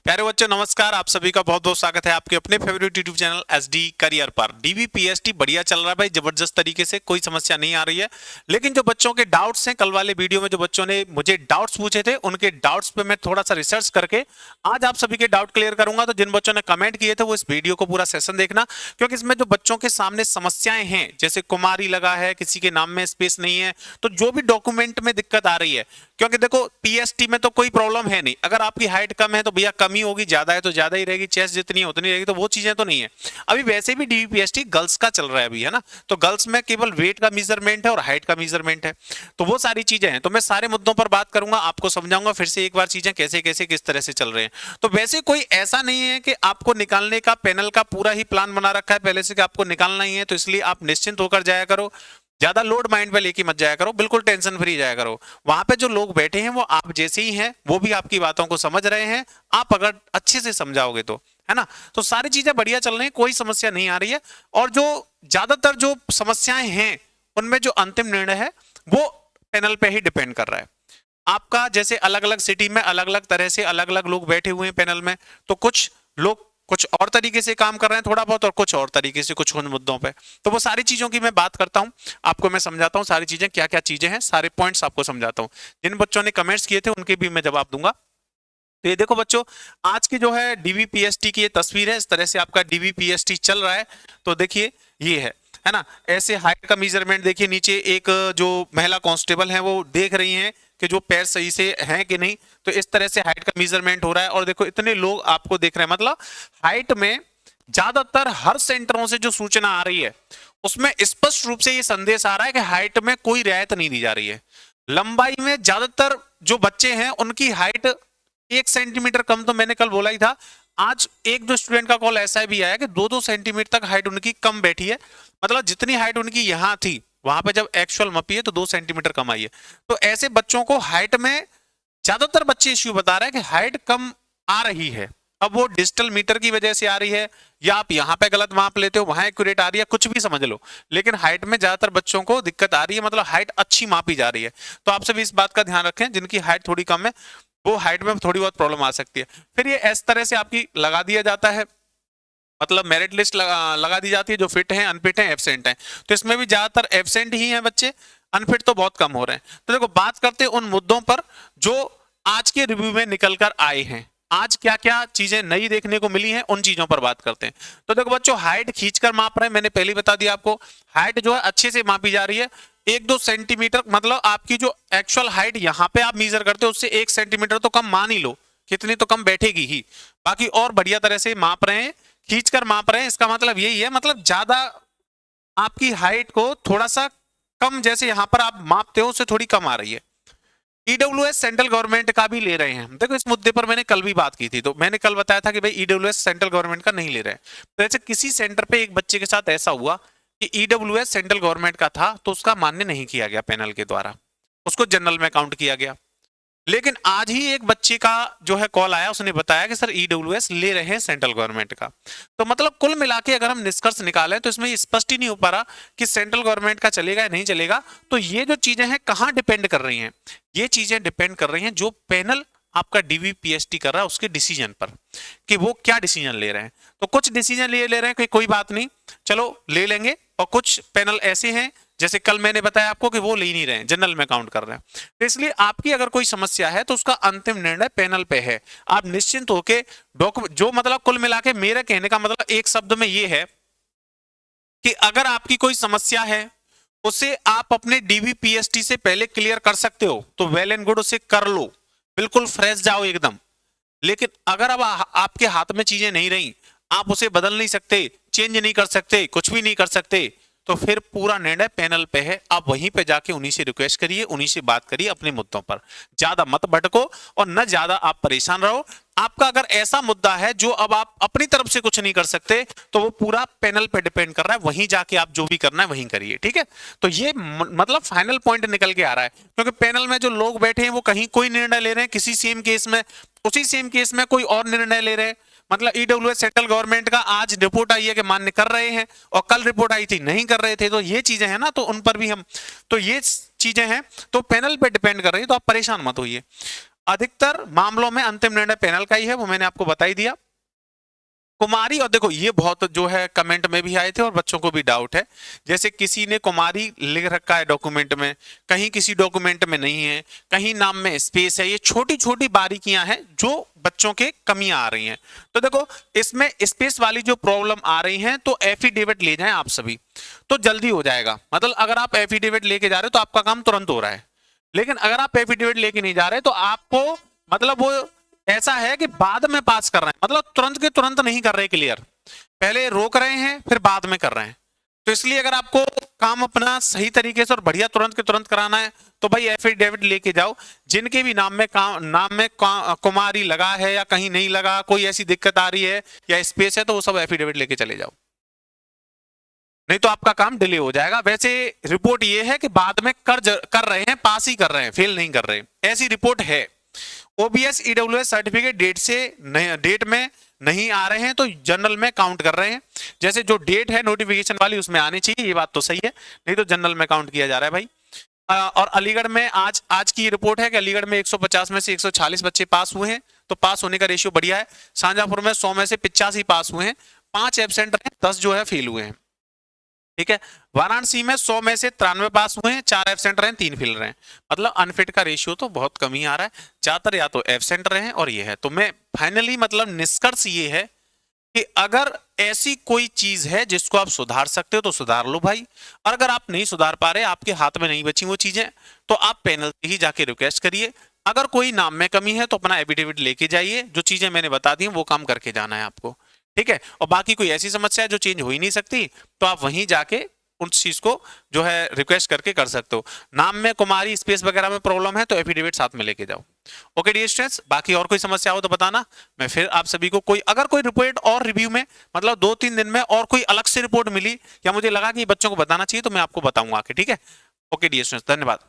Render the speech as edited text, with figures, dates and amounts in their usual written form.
प्यारे बच्चों नमस्कार, आप सभी का बहुत बहुत स्वागत है आपके अपने favourite YouTube channel SD career पर। डीवीपीएसटी बढ़िया चल रहा है भाई, जबरदस्त तरीके से, कोई समस्या नहीं आ रही है। लेकिन जो बच्चों के डाउट्स हैं, कल वाले वीडियो में जो बच्चों ने मुझे डाउट्स पूछे थे, उनके डाउट्स पे मैं थोड़ा सा रिसर्च करके आज आप सभी के डाउट क्लियर करूंगा। तो जिन बच्चों ने कमेंट किए थे वो इस वीडियो को पूरा सेशन देखना, क्योंकि इसमें जो बच्चों के सामने समस्याएं हैं, जैसे कुमारी लगा है, किसी के नाम में स्पेस नहीं है, तो जो भी डॉक्यूमेंट में दिक्कत आ रही है, क्योंकि देखो पीएसटी में तो कोई प्रॉब्लम है नहीं। अगर आपकी हाइट कम है तो भैया कम ही होगी, ज्यादा है तो ज्यादा ही रहेगी, चेस्ट जितनी है उतनी रहेगी, तो वो चीजें तो नहीं है। अभी वैसे भी डीवीपीएसटी गर्ल्स का चल रहा है अभी, है ना। तो गर्ल्स में केवल वेट का मेजरमेंट है और हाइट का मेजरमेंट है, तो वो सारी चीजें हैं। तो मैं सारे मुद्दों पर बात करूंगा, आपको समझाऊंगा फिर से एक बार चीजें कैसे कैसे किस तरह से चल रहे हैं। तो वैसे कोई ऐसा नहीं है कि आपको निकालने का पैनल का पूरा ही प्लान बना रखा है पहले से कि आपको निकालना ही है, तो इसलिए आप निश्चिंत होकर जाया करो। ज्यादा लोड माइंड पे लेके मत जाया करो, बिल्कुल टेंशन फ्री जाया करो। वहां पे जो लोग बैठे हैं वो आप जैसे ही हैं, वो भी आपकी बातों को समझ रहे हैं, आप अगर अच्छे से समझाओगे तो, है ना। तो सारी चीजें बढ़िया चल रही हैं, कोई समस्या नहीं आ रही है। और जो ज्यादातर जो समस्याएं हैं उनमें जो अंतिम निर्णय है वो पैनल पे ही डिपेंड कर रहा है आपका। जैसे अलग अलग सिटी में अलग अलग तरह से अलग अलग लोग बैठे हुए हैं पैनल में, तो कुछ लोग कुछ और तरीके से काम कर रहे हैं थोड़ा बहुत, और कुछ और तरीके से कुछ उन मुद्दों पे। तो वो सारी चीजों की मैं बात करता हूं, आपको मैं समझाता हूं सारी चीजें क्या क्या चीजें हैं, सारे पॉइंट्स आपको समझाता हूं। जिन बच्चों ने कमेंट्स किए थे उनके भी मैं जवाब दूंगा। तो ये देखो बच्चों, आज की जो है डीवीपीएसटी की ये तस्वीर है, इस तरह से आपका डीवीपीएसटी चल रहा है। तो देखिए ये है ना। ऐसे हाइट का मेजरमेंट देखिए, नीचे एक जो महिला कांस्टेबल है वो देख रही हैं कि जो पैर सही से हैं कि नहीं, तो इस तरह से हाइट का मेजरमेंट हो रहा है। और देखो इतने लोग आपको देख रहे हैं, मतलब हाइट में ज्यादातर हर सेंटरों से जो सूचना आ रही है उसमें स्पष्ट रूप से ये संदेश आ रहा है कि हाइट में कोई रियायत नहीं दी जा रही है। लंबाई में ज्यादातर जो बच्चे हैं उनकी हाइट 1 सेंटीमीटर कम, तो मैंने कल बोला ही था। आज एक दो स्टूडेंट का कॉल ऐसा भी आया कि 2-2 सेंटीमीटर तक हाइट उनकी कम बैठी है, मतलब जितनी हाइट उनकी यहां थी वहां पे जब एक्चुअल मपी है तो 2 सेंटीमीटर कम आई है। तो ऐसे बच्चों को हाइट में ज्यादातर बच्चे इश्यू बता रहे हैं कि हाइट कम आ रही है। अब वो डिजिटल मीटर की वजह से आ रही है, या आप यहाँ पे गलत माप लेते हो वहां एक्यूरेट आ रही है, कुछ भी समझ लो, लेकिन हाइट में ज्यादातर बच्चों को दिक्कत आ रही है, मतलब हाइट अच्छी मापी जा रही है। तो आप सभी इस बात का ध्यान रखें, जिनकी हाइट थोड़ी कम है वो हाइट में थोड़ी बहुत प्रॉब्लम आ सकती है। फिर ये इस तरह से आपकी लगा दिया जाता है, मतलब मेरिट लिस्ट लगा दी जाती है, जो फिट हैं, अनफिट हैं, एब्सेंट हैं। तो इसमें भी ज्यादातर एब्सेंट ही हैं बच्चे, अनफिट तो बहुत कम हो रहे हैं। तो देखो बात करते हैं उन मुद्दों पर जो आज के रिव्यू में निकल कर आए हैं। आज क्या क्या चीजें नई देखने को मिली हैं उन चीजों पर बात करते हैं। तो देखो बच्चों, हाइट खींचकर माप रहे हैं, मैंने पहले बता दिया आपको। हाइट जो है अच्छे से मापी जा रही है, 1-2 सेंटीमीटर, मतलब आपकी जो एक्चुअल हाइट यहां पे आप मेजर करते हो उससे 1 सेंटीमीटर तो कम मान ही लो, कितनी तो कम बैठेगी ही। बाकी और बढ़िया तरह से माप रहे हैं, खींचकर माप रहे हैं, इसका मतलब यही है, मतलब ज्यादा आपकी हाइट को थोड़ा सा कम, जैसे यहां पर आप मापते हो उससे थोड़ी कम आ रही है। ईडब्ल्यूएस सेंट्रल गवर्नमेंट का भी ले रहे हैं। देखो इस मुद्दे पर मैंने कल भी बात की थी, तो मैंने कल बताया था कि भाई ईडब्ल्यूएस सेंट्रल गवर्नमेंट का नहीं ले रहे हैं। तो ऐसे किसी सेंटर पे एक बच्चे के साथ ऐसा हुआ कि ईडब्ल्यूएस सेंट्रल गवर्नमेंट का था, तो उसका मान्य नहीं किया गया पैनल के द्वारा, उसको जनरल में काउंट किया गया। लेकिन आज ही एक बच्चे का जो है कॉल आया, उसने बताया कि सर ईडब्ल्यूएस ले रहे हैं सेंट्रल गवर्नमेंट का। तो मतलब कुल मिला के अगर हम निष्कर्ष निकालें तो इसमें स्पष्ट ही नहीं हो पा रहा कि सेंट्रल गवर्नमेंट का चलेगा या नहीं चलेगा। तो ये जो चीजें हैं कहां डिपेंड कर रही हैं, ये चीजें डिपेंड कर रही हैं जो पैनल आपका डीवीपीएसटी कर रहा है उसके डिसीजन पर, कि वो क्या डिसीजन ले रहे हैं। तो कुछ डिसीजन ले रहे हैं कि कोई बात नहीं चलो ले लेंगे, और कुछ पैनल ऐसे हैं जैसे कल मैंने बताया आपको कि वो ले नहीं रहे हैं, जनरल में काउंट कर रहे हैं। तो इसलिए आपकी अगर कोई समस्या है तो उसका अंतिम निर्णय पैनल पे है। आप निश्चिंत होके डॉक्यूमेंट, जो मतलब कुल मिला के मेरे कहने का मतलब एक शब्द में ये है कि अगर आपकी कोई समस्या है उसे आप अपने डीवीपीएसटी से पहले क्लियर कर सकते हो तो वेल एंड गुड, उसे कर लो, बिल्कुल फ्रेश जाओ एकदम। लेकिन अगर अब आपके हाथ में चीजें नहीं रही, आप उसे बदल नहीं सकते, चेंज नहीं कर सकते, कुछ भी नहीं कर सकते, तो फिर पूरा निर्णय पैनल पे है। आप वहीं पे जाके उन्हीं से रिक्वेस्ट करिए, उन्हीं से बात करिए अपने मुद्दों पर। ज्यादा मत भटको और न ज्यादा आप परेशान रहो। आपका अगर ऐसा मुद्दा है जो अब आप अपनी तरफ से कुछ नहीं कर सकते, तो वो पूरा पैनल पे डिपेंड कर रहा है, वहीं जाके आप जो भी करना है वहीं करिए, ठीक है। तो ये मतलब फाइनल पॉइंट निकल के आ रहा है, क्योंकि पैनल में जो लोग बैठे हैं वो कहीं कोई निर्णय ले रहे हैं किसी सेम केस में, उसी सेम केस में कोई और निर्णय ले रहे हैं। मतलब ईडब्ल्यूएस सेंट्रल गवर्नमेंट का आज रिपोर्ट आई है कि मान्य कर रहे हैं, और कल रिपोर्ट आई थी नहीं कर रहे थे। तो ये चीजें हैं ना, तो उन पर भी हम, तो ये चीजें हैं तो पैनल पे डिपेंड कर रही है, तो आप परेशान मत होइए। अधिकतर मामलों में अंतिम निर्णय पैनल का ही है, वो मैंने आपको बता ही दिया। कुमारी, और देखो ये बहुत जो है कमेंट में भी आए थे और बच्चों को भी डाउट है, जैसे किसी ने कुमारी लिख रखा है डॉक्यूमेंट में, कहीं किसी डॉक्यूमेंट में नहीं है, कहीं नाम में स्पेस है, ये छोटी छोटी बारीकियां हैं जो बच्चों के कमियां आ रही हैं। तो देखो इसमें स्पेस वाली जो प्रॉब्लम आ रही है तो एफिडेविट ले जाएं आप सभी, तो जल्दी हो जाएगा। मतलब अगर आप एफिडेविट लेके जा रहे हो तो आपका काम तुरंत हो रहा है, लेकिन अगर आप एफिडेविट लेके नहीं जा रहे तो आपको मतलब वो ऐसा है कि बाद में पास कर रहे हैं, मतलब तुरंत के तुरंत नहीं कर रहे क्लियर, पहले रोक रहे हैं फिर बाद में कर रहे हैं। तो इसलिए अगर आपको काम अपना सही तरीके से और बढ़िया तुरंत के तुरंत कराना है तो भाई एफिडेविट लेके जाओ। जिनके भी नाम में कुमारी लगा है या कहीं नहीं लगा, कोई ऐसी दिक्कत आ रही है या स्पेस है, तो वो सब एफिडेविट लेके चले जाओ, नहीं तो आपका काम डिले हो जाएगा। वैसे रिपोर्ट ये है कि बाद में कर रहे हैं, पास ही कर रहे हैं, फेल नहीं कर रहे, ऐसी रिपोर्ट है। ओबीएस ईडब्ल्यूएस सर्टिफिकेट डेट में नहीं आ रहे हैं तो जनरल में काउंट कर रहे हैं। जैसे जो डेट है नोटिफिकेशन वाली उसमें आनी चाहिए, ये बात तो सही है, नहीं तो जनरल में काउंट किया जा रहा है भाई। और अलीगढ़ में आज की रिपोर्ट है कि अलीगढ़ में 150 में से 140 बच्चे पास हुए हैं, तो पास होने का रेशियो बढ़िया है। शाहजहांपुर में 100 में से 85 पास हुए हैं, 5 एब्सेंट हैं, 10 जो है फेल हुए हैं, ठीक है। वाराणसी में 100 में से 93 पास हुए हैं, 4 एब्सेंट रहे, 3 फेल रहे। मतलब अनफिट का रेशियो तो बहुत कम ही आ रहा है, ज्यादातर या तो एब्सेंट रहे और ये है। तो मैं फाइनली मतलब निष्कर्ष ये है कि अगर ऐसी कोई चीज है जिसको आप सुधार सकते हो तो सुधार लो भाई, और अगर आप नहीं सुधार पा रहे, आपके हाथ में नहीं बची वो चीजें, तो आप पैनल से ही जाके रिक्वेस्ट करिए। अगर कोई नाम में कमी है तो अपना एफिडेविट लेके जाइए, जो चीजें मैंने बता दी वो काम करके जाना है आपको, ठीक है। और बाकी कोई ऐसी समस्या है जो चेंज हो ही नहीं सकती तो आप वहीं जाके उस चीज को जो है रिक्वेस्ट करके कर सकते हो। नाम में कुमारी स्पेस वगैरह में प्रॉब्लम है तो एफिडेविट साथ में लेके जाओ। ओके डियर स्टूडेंट्स, बाकी और कोई समस्या हो तो बताना, मैं फिर आप सभी को अगर कोई रिपोर्ट और रिव्यू में मतलब 2-3 दिन में और कोई अलग से रिपोर्ट मिली या मुझे लगा कि बच्चों को बताना चाहिए तो मैं आपको बताऊंगा आके, ठीक है। ओके डियर स्टूडेंट्स, धन्यवाद।